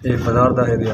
एक बाजार का एरिया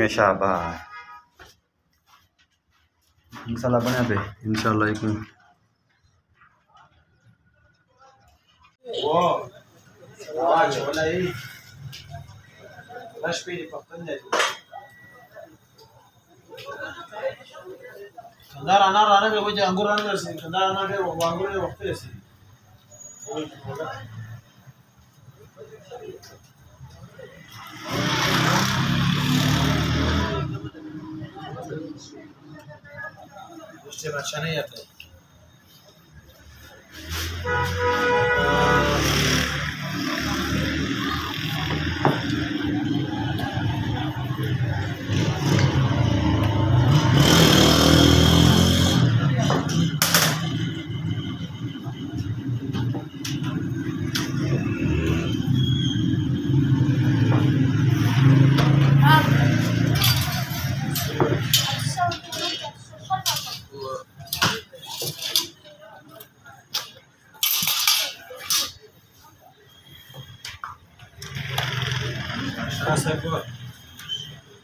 में शाबाश मसाला बना पे इंशाल्लाह एक खंदार अनार आने में कोई अंगूर आने में से खंदार अनार के वो अंगूर के वक्त ऐसे उससे अच्छा नहीं आता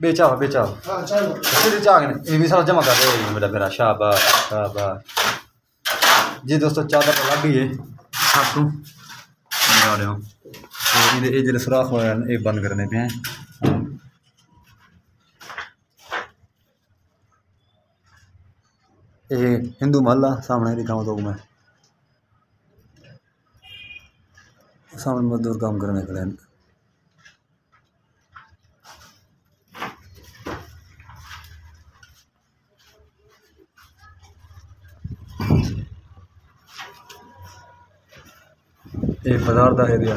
बेचा फिर ये भी सारा जमा कर रहे हैं मेरा शाबाश शाबाश जी दोस्तों चादर लग गई है आपको लगा रहे हो तो ये जो सुराख हो ये बंद करने पे हैं ये हिंदू महल्ला सामने दिखाऊँ तो मैं सामने मजदूर काम करने के लिए एक बाजार का एरिया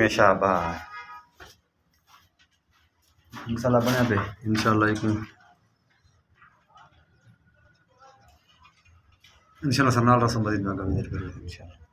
में शाबाश मसाला बना पे इंशाल्लाह एक इंशाल्लाह सन्नाल रसम बदीद में इंशाल्लाह